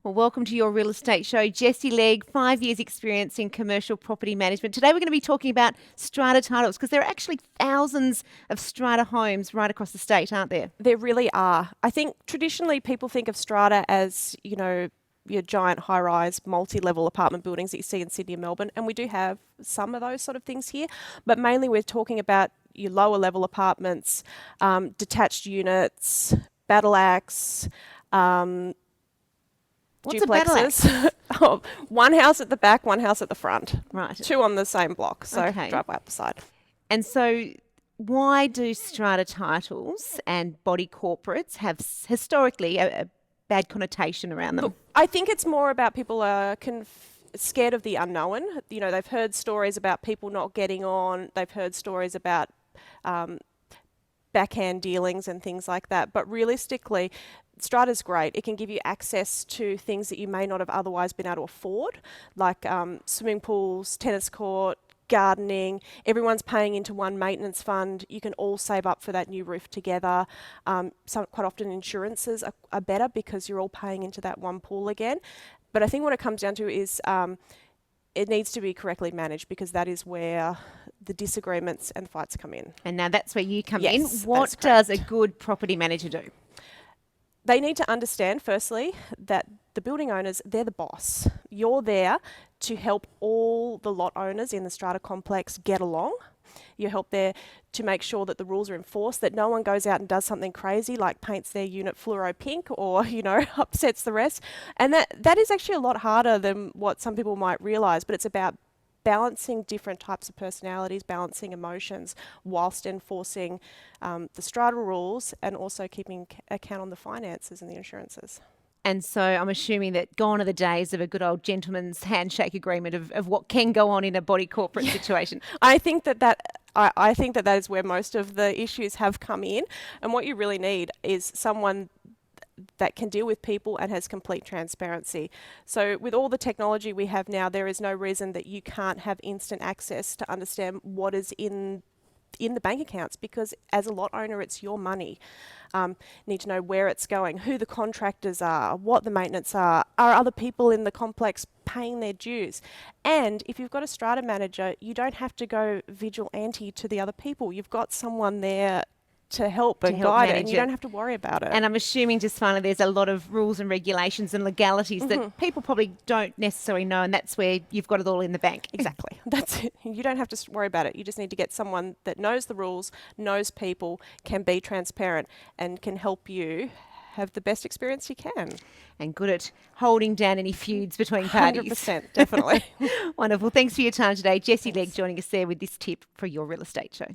Well, welcome to your real estate show. Jessie Legge, 5 years experience in commercial property management. Today we're going to be talking about strata titles because there are actually thousands of strata homes right across the state, aren't there? There really are. I think traditionally people think of strata as, your giant high-rise, multi-level apartment buildings that you see in Sydney and Melbourne, and we do have some of those sort of things here, but mainly we're talking about your lower-level apartments, detached units, battle What's a battle axe? duplexes. Oh, one house at the back, one house at the front. Right. Two on the same block, so Okay. driveway up the side. And so why do strata titles and body corporates have historically a bad connotation around them? Look, I think it's more about people are scared of the unknown. They've heard stories about people not getting on. They've heard stories about backhand dealings and things like that. But realistically, Strata's great. It can give you access to things that you may not have otherwise been able to afford, like swimming pools, tennis court, gardening. Everyone's paying into one maintenance fund. You can all save up for that new roof together. Quite often insurances are better because you're all paying into that one pool again. But I think what it comes down to is it needs to be correctly managed, because that is where the disagreements and fights come in. And now that's where you come Yes, in. What that's does a correct. good property manager do? They need to understand, firstly, that the building owners, they're the boss. You're there to help all the lot owners in the strata complex get along. You help there to make sure that the rules are enforced, that no one goes out and does something crazy like paints their unit fluoro pink or, upsets the rest. And that is actually a lot harder than what some people might realise, but it's about balancing different types of personalities, balancing emotions, whilst enforcing the strata rules and also keeping account on the finances and the insurances. And so I'm assuming that gone are the days of a good old gentleman's handshake agreement of what can go on in a body corporate situation. I think that is where most of the issues have come in, and what you really need is someone that can deal with people and has complete transparency. So with all the technology we have now, there is no reason that you can't have instant access to understand what is in the bank accounts, because as a lot owner, it's your money. Need to know where it's going, who the contractors are, what the maintenance are other people in the complex paying their dues. And if you've got a strata manager, you don't have to go vigilante to the other people. You've got someone there to help and guide it, and you don't have to worry about it. And I'm assuming, just finally, there's a lot of rules and regulations and legalities that people probably don't necessarily know, and that's where you've got it all in the bank. Exactly. That's it. You don't have to worry about it. You just need to get someone that knows the rules, knows people, can be transparent, and can help you have the best experience you can. And good at holding down any feuds between parties. 100%, definitely. Wonderful. Thanks for your time today. Jessie Legge joining us there with this tip for your real estate show.